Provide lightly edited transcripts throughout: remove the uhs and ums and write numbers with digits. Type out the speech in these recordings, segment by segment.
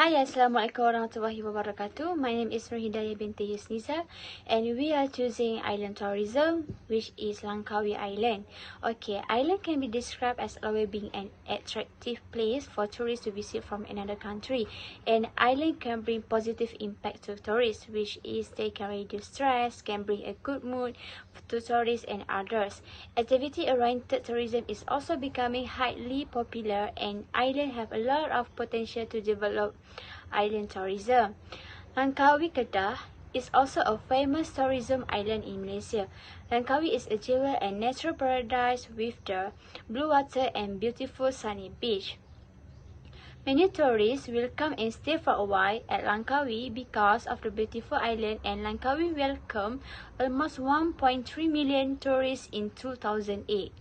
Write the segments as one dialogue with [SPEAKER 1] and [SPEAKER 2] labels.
[SPEAKER 1] Hi, Assalamualaikum warahmatullahi wabarakatuh. My name is Hidayah binti Yusniza and we are choosing island tourism, which is Langkawi Island. Okay, island can be described as always being an attractive place for tourists to visit from another country. And island can bring positive impact to tourists, which is they can reduce stress, can bring a good mood to tourists and others. Activity-oriented tourism is also becoming highly popular and island have a lot of potential to develop island tourism. Langkawi Kedah is also a famous tourism island in Malaysia. Langkawi is a jewel and natural paradise with the blue water and beautiful sunny beach. Many tourists will come and stay for a while at Langkawi because of the beautiful island, and Langkawi welcomed almost 1.3 million tourists in 2008.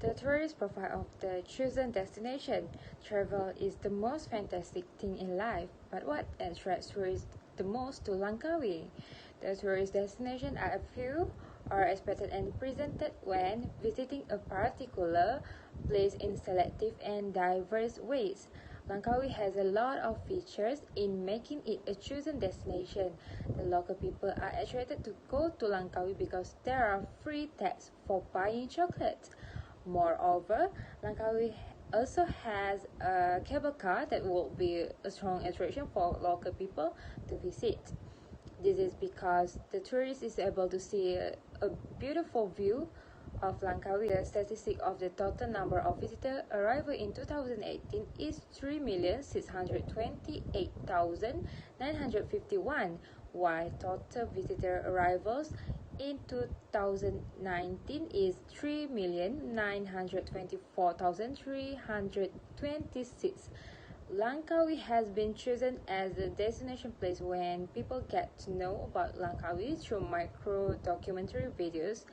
[SPEAKER 2] The tourist profile of the chosen destination. Travel is the most fantastic thing in life, but what attracts tourists the most to Langkawi? The tourist destinations are a few, are expected and presented when visiting a particular place in selective and diverse ways. Langkawi has a lot of features in making it a chosen destination. The local people are attracted to go to Langkawi because there are free tax for buying chocolate. Moreover, Langkawi also has a cable car that will be a strong attraction for local people to visit. This is because the tourist is able to see a beautiful view of Langkawi. The statistic of the total number of visitor arrival in 2018 is 3,628,951, while total visitor arrivals in 2019 is 3,924,326. Langkawi has been chosen as a destination place when people get to know about Langkawi through micro-documentary videos.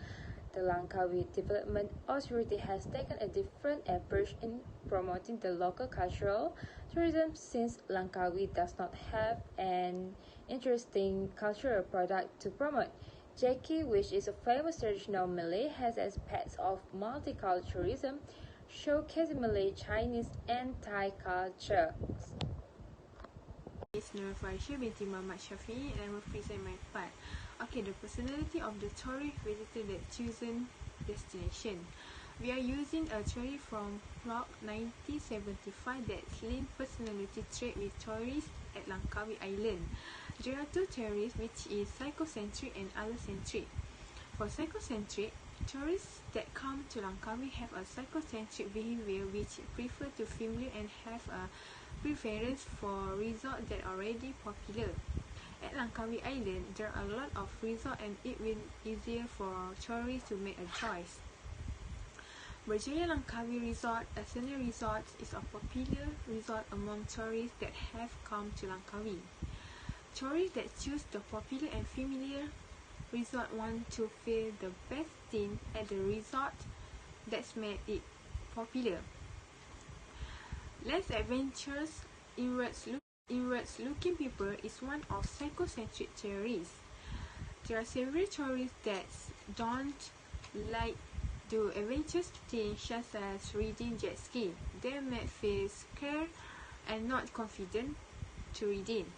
[SPEAKER 2] The Langkawi Development Authority has taken a different approach in promoting the local cultural tourism since Langkawi does not have an interesting cultural product to promote. Jackie, which is a famous traditional Malay, has aspects of multiculturalism, showcasing Malay, Chinese, and Thai culture.
[SPEAKER 3] It's Nur Faisha binti Muhammad Shafi and I will present my part. Okay, the personality of the tourist visitor that chosen destination. We are using a tourist from Blog 1975 that's linked personality trait with tourists at Langkawi Island. There are two theories, which is psychocentric and allocentric. For psychocentric, tourists that come to Langkawi have a psychocentric behavior which prefer to familiar and have a preference for resorts that are already popular. At Langkawi Island, there are a lot of resorts and it will be easier for tourists to make a choice. Berjaya Langkawi Resort, a senior resort, is a popular resort among tourists that have come to Langkawi. Tourists that choose the popular and familiar resort want to feel the best thing at the resort that's made it popular. Less adventurous, inwards-looking people is one of psychocentric theories. There are several tourists that don't like do adventurous things such as riding jet ski. They may feel scared and not confident to redeem.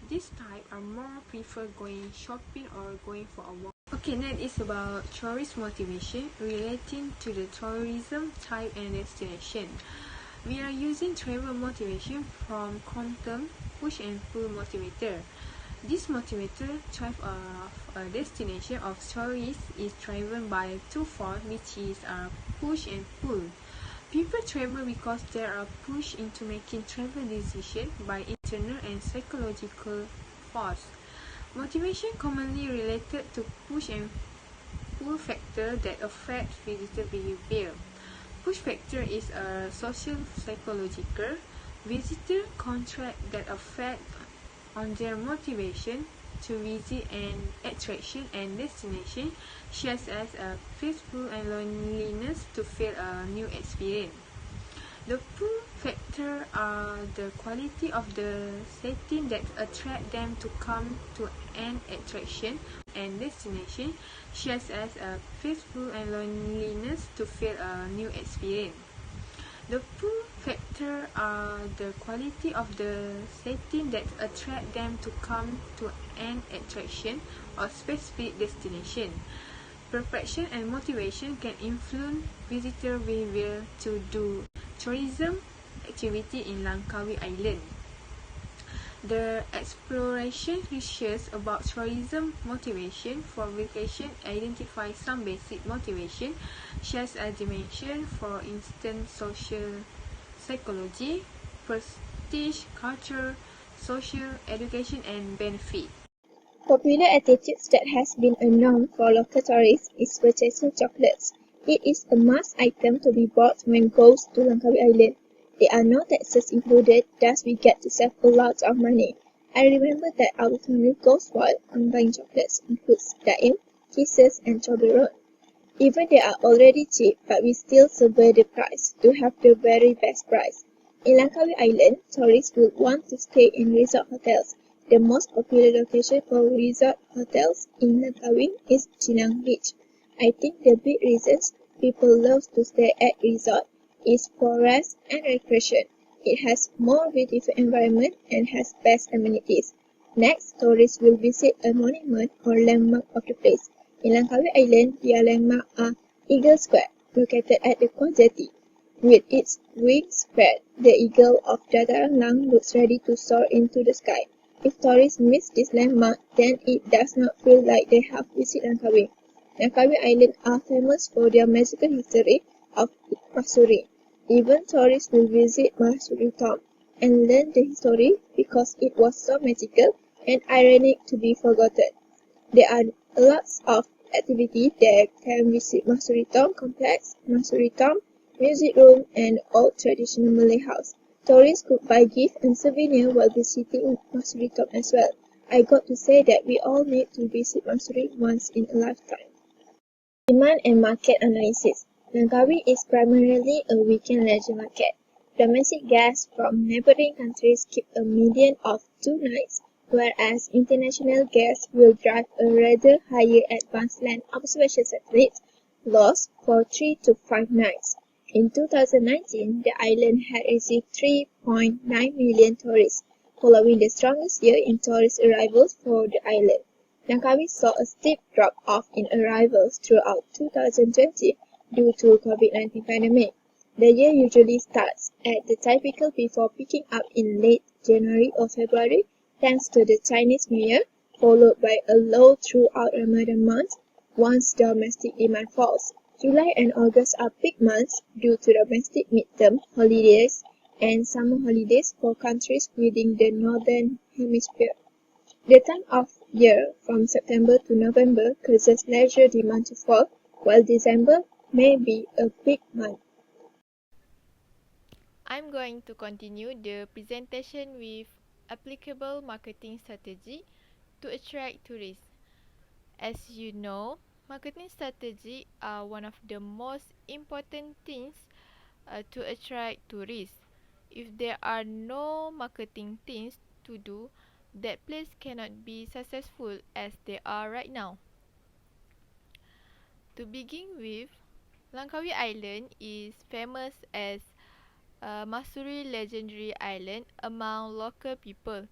[SPEAKER 3] This type are more prefer going shopping or going for a walk. Okay, next is about tourist motivation relating to the tourism type and destination. We are using travel motivation from quantum push and pull motivator. This motivator type of a destination of tourists is driven by two forces, which is push and pull. People travel because they are pushed into making travel decisions by internal and psychological force. Motivation commonly related to push and pull factor that affect visitor behavior. Push factor is a social psychological visitor contract that affect on their motivation to visit an attraction and destination, such as peaceful and loneliness to feel a new experience. The pull factor are the quality of the setting that attract them to come to an attraction and destination, such as peaceful and loneliness to feel a new experience. The pull factor are the quality of the setting that attract them to come to an attraction or specific destination. Perfection and motivation can influence visitor behavior to do tourism activity in Langkawi Island. The exploration research about tourism motivation for vacation identifies some basic motivation, such as dimension, for instance, social psychology, prestige, culture, social education, and benefit.
[SPEAKER 4] Popular attitudes that has been a norm for local tourists is purchasing chocolates. It is a must item to be bought when goes to Langkawi Island. There are no taxes included, thus we get to save a lot of money. I remember that our family goes wild on buying chocolates in foods, daim, kisses and Toblerone. Even they are already cheap, but we still survey the price to have the very best price. In Langkawi Island, tourists will want to stay in resort hotels. The most popular location for resort hotels in Langkawi is Chinang Beach. I think the big reasons people love to stay at resort is for rest and recreation. It has more beautiful environment and has best amenities. Next, tourists will visit a monument or landmark of the place. In Langkawi Island, their landmark are Eagle Square, located at the Kau Jati. With its wings spread, the eagle of Dataran Lang looks ready to soar into the sky. If tourists miss this landmark, then it does not feel like they have visited Langkawi. Langkawi Island are famous for their magical history of Masuri. Even tourists will visit Masuri Tomb and learn the history because it was so magical and ironic to be forgotten. There are lots of activities that can visit Masuri Tomb Complex, Masuri Tomb, Music Room and Old Traditional Malay House. Tourists could buy gifts and souvenirs while visiting Masuri Tomb as well. I got to say that we all need to visit Masuri once in a lifetime. Demand and market analysis. Langkawi is primarily a weekend leisure market. Domestic guests from neighboring countries keep a median of 2 nights, whereas international guests will drive a rather higher advanced land observation satellite loss for 3 to 5 nights. In 2019, the island had received 3.9 million tourists, following the strongest year in tourist arrivals for the island. Langkawi saw a steep drop-off in arrivals throughout 2020 due to COVID-19 pandemic. The year usually starts at the typical before picking up in late January or February thanks to the Chinese New Year, followed by a low throughout Ramadan month once domestic demand falls. July and August are peak months due to domestic midterm holidays and summer holidays for countries within the northern hemisphere. The time of year from September to November causes leisure demand to fall, while December may be a peak month.
[SPEAKER 5] I'm going to continue the presentation with applicable marketing strategy to attract tourists. As you know, marketing strategy are one of the most important things to attract tourists. If there are no marketing things to do, that place cannot be successful as they are right now. To begin with, Langkawi Island is famous as Masuri legendary island among local people.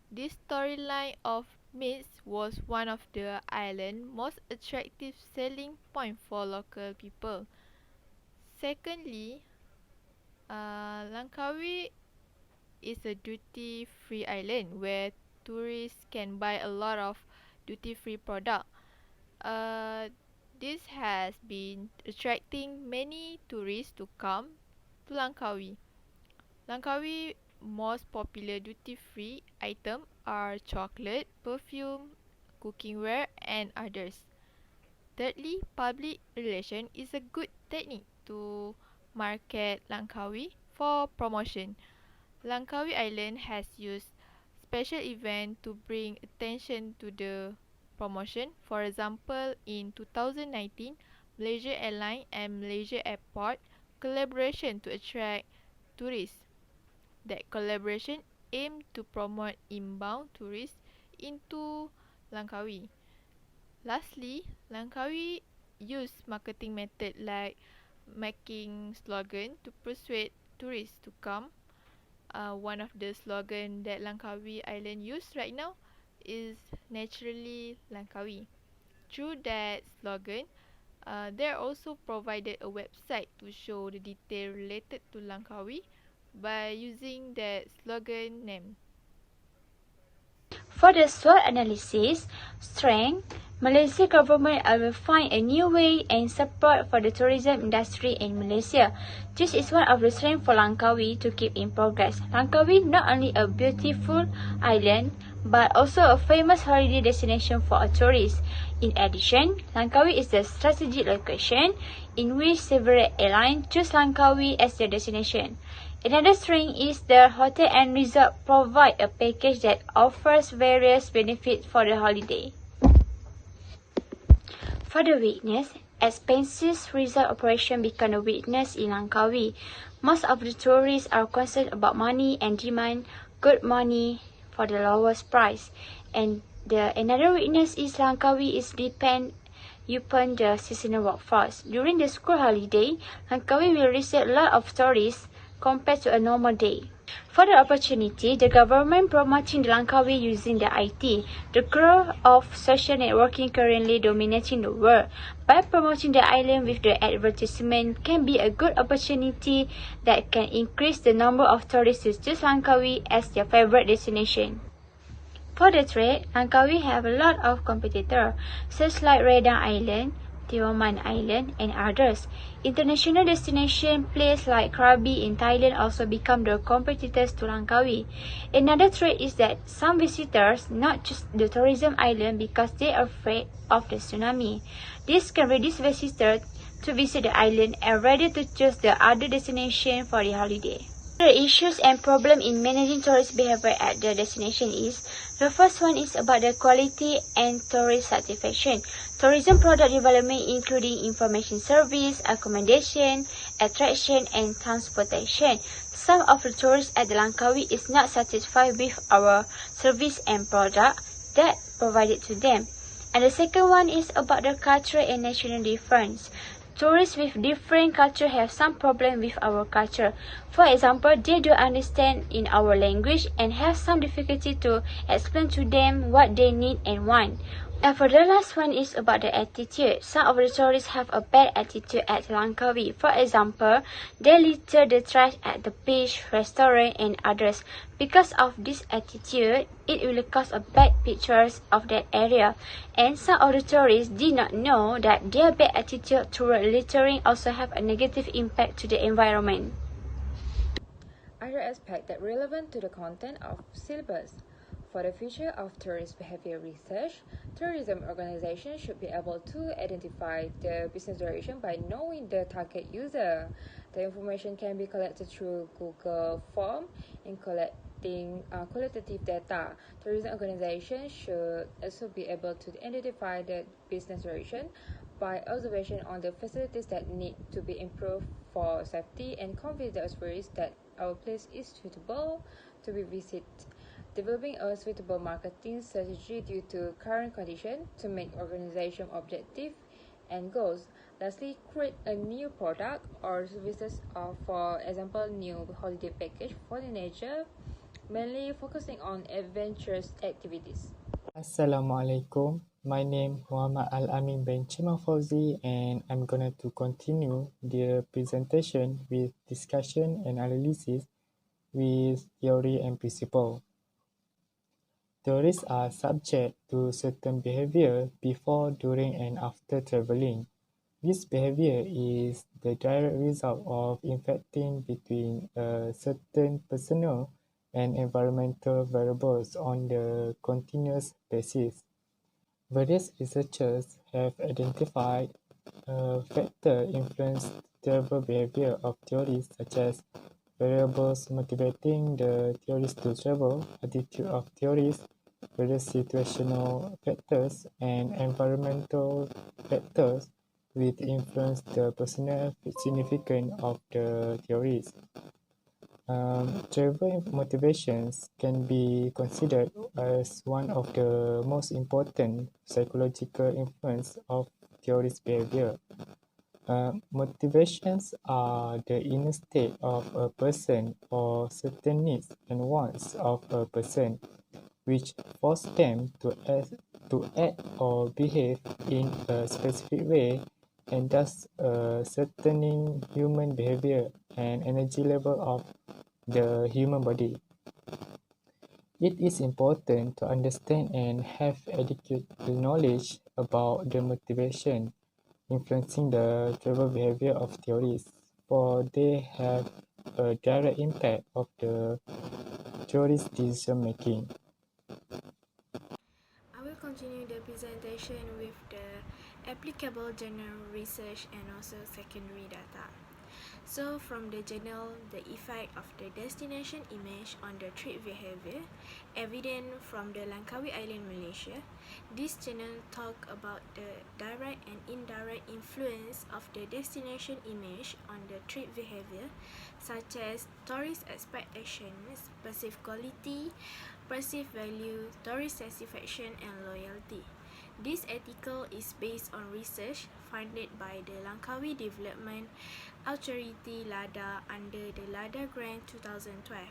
[SPEAKER 5] This storyline of myths was one of the island's most attractive selling point for local people. Secondly, Langkawi is a duty-free island where tourists can buy a lot of duty-free product. Uh, this has been attracting many tourists to come to Langkawi. Langkawi most popular duty-free item are chocolate, perfume, cookingware and others. Thirdly, public relation is a good technique to market Langkawi for promotion. Langkawi Island has used special event to bring attention to the promotion. For example, in 2019, Malaysia Airlines and Malaysia Airport collaboration to attract tourists. That collaboration aimed to promote inbound tourists into Langkawi. Lastly, Langkawi use marketing method like making slogan to persuade tourists to come. One of the slogan that Langkawi Island use right now is naturally Langkawi. Through that slogan, they also provided a website to show the detail related to Langkawi by using that slogan name.
[SPEAKER 1] For the SWOT analysis, strength, Malaysia government will find a new way and support for the tourism industry in Malaysia. This is one of the strengths for Langkawi to keep in progress. Langkawi not only a beautiful island, but also a famous holiday destination for a tourist. In addition, Langkawi is the strategic location in which several airlines choose Langkawi as their destination. Another strength is the hotel and resort provide a package that offers various benefits for the holiday. For the weakness, expensive resort operation become a weakness in Langkawi. Most of the tourists are concerned about money and demand good money for the lowest price. And another weakness is Langkawi is depend upon the seasonal workforce. During the school holiday, Langkawi will receive a lot of tourists compared to a normal day. For the opportunity, the government promoting the Langkawi using the IT. The growth of social networking currently dominating the world. By promoting the island with the advertisement can be a good opportunity that can increase the number of tourists to choose Langkawi as their favorite destination. For the trade, Langkawi have a lot of competitors, such like Redang Island, Tioman Island, and others. International destination places like Krabi in Thailand also become the competitors to Langkawi. Another trait is that some visitors not choose the tourism island because they are afraid of the tsunami. This can reduce visitors to visit the island and rather to choose the other destination for the holiday. The issues and problem in managing tourist behavior at the destination is, the first one is about the quality and tourist satisfaction. Tourism product development including information service, accommodation, attraction and transportation. Some of the tourists at the Langkawi is not satisfied with our service and product that provided to them. And the second one is about the cultural and national difference. Tourists with different culture have some problem with our culture. For example, they don't understand in our language and have some difficulty to explain to them what they need and want. And for the last one is about the attitude. Some of the tourists have a bad attitude at Langkawi. For example, they litter the trash at the beach, restaurant and others. Because of this attitude, it will cause a bad pictures of that area. And some of the tourists did not know that their bad attitude toward littering also have a negative impact to the environment.
[SPEAKER 2] Other aspects that relevant to the content of syllabus. For the future of tourist behavior research, tourism organizations should be able to identify the business direction by knowing the target user. The information can be collected through Google Form in collecting qualitative data. Tourism organizations should also be able to identify the business direction by observation on the facilities that need to be improved for safety and convey the experience that our place is suitable to be visited. Developing a suitable marketing strategy due to current conditions to make organization objective and goals. Lastly, create a new product or services or, for example, new holiday package for teenagers, mainly focusing on adventurous activities.
[SPEAKER 6] Assalamualaikum. My name Muhammad Al-Amin bin Chima Fauzi and I'm going to continue the presentation with discussion and analysis with theory and principle. Tourists are subject to certain behavior before, during and after traveling. This behavior is the direct result of interacting between a certain personal and environmental variables on the continuous basis. Various researchers have identified factors influence travel behavior of tourists such as variables motivating the tourists to travel, attitude of tourists, various situational factors, and environmental factors which influence the personal significance of the tourists. Travel motivations can be considered as one of the most important psychological influence of tourist behavior. Motivations are the inner state of a person or certain needs and wants of a person which force them to act or behave in a specific way, and thus certain human behavior and energy level of the human body. It is important to understand and have adequate knowledge about the motivation influencing the travel behavior of tourists, for they have a direct impact of the tourist decision making.
[SPEAKER 7] I will continue the presentation with the applicable general research and also secondary data. So from the journal, the effect of the destination image on the trip behavior, evident from the Langkawi Island, Malaysia, this journal talk about the direct and indirect influence of the destination image on the trip behavior, such as tourist expectations, perceived quality, perceived value, tourist satisfaction, and loyalty. This article is based on research funded by the Langkawi Development Authority LADA under the LADA Grant 2012.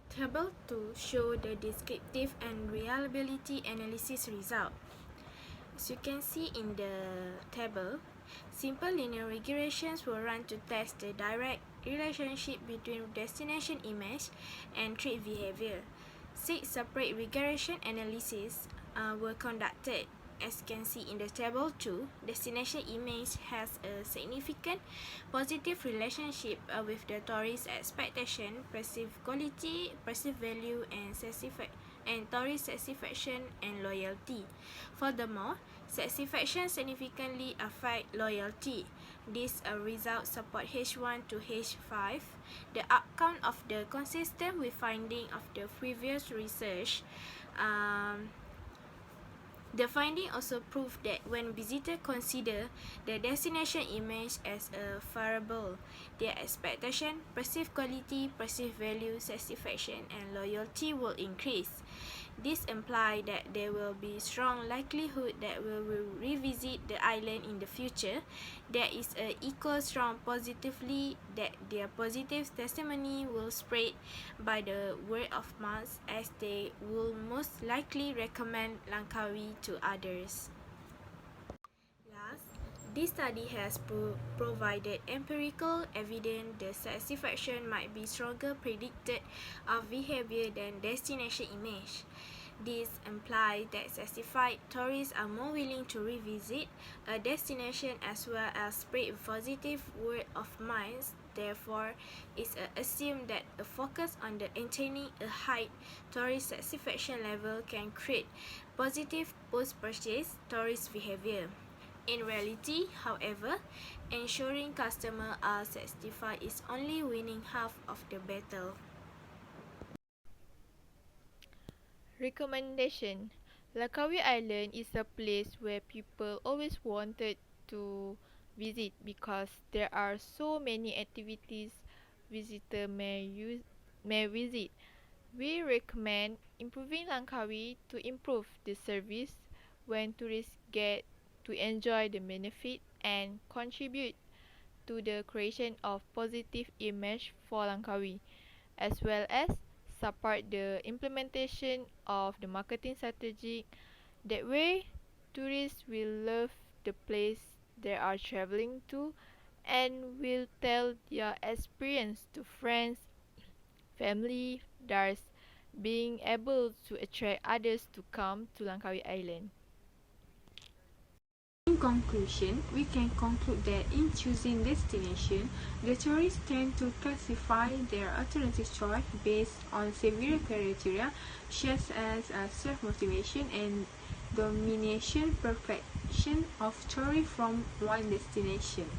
[SPEAKER 7] Table 2 show the descriptive and reliability analysis result. As you can see in the table, simple linear regressions were run to test the direct relationship between destination image and trip behavior. 6 separate regression analyses were conducted. As you can see in the table 2, destination image has a significant positive relationship with the tourist expectation, perceived quality, perceived value, and tourist satisfaction and loyalty. Furthermore, satisfaction significantly affect loyalty. This result support H1 to H5. The outcome of the consistent with finding of the previous research. The finding also proved that when visitors consider the destination image as a variable, their expectation, perceived quality, perceived value, satisfaction, and loyalty will increase. This implies that there will be strong likelihood that we will revisit the island in the future. There is a equal strong positively that their positive testimony will spread by the word of mouth, as they will most likely recommend Langkawi to others. Last, this study has provided empirical evidence the satisfaction might be stronger predicted of behavior than destination image. This implies that satisfied tourists are more willing to revisit a destination as well as spread positive word of mouth. Therefore, it's assumed that a focus on the attaining a high tourist satisfaction level can create positive post-purchase tourist behavior. In reality, however, ensuring customers are satisfied is only winning half of the battle.
[SPEAKER 5] Recommendation: Langkawi Island is a place where people always wanted to visit because there are so many activities visitors may visit. We recommend improving Langkawi to improve the service when tourists get to enjoy the benefit and contribute to the creation of positive image for Langkawi, as well as support the implementation of the marketing strategy. That way, tourists will love the place they are traveling to and will tell their experience to friends, family, thus being able to attract others to come to Langkawi Island.
[SPEAKER 3] In conclusion, we can conclude that in choosing destination, the tourists tend to classify their alternative choice based on several criteria such as self-motivation and domination perfection of tourists from one destination.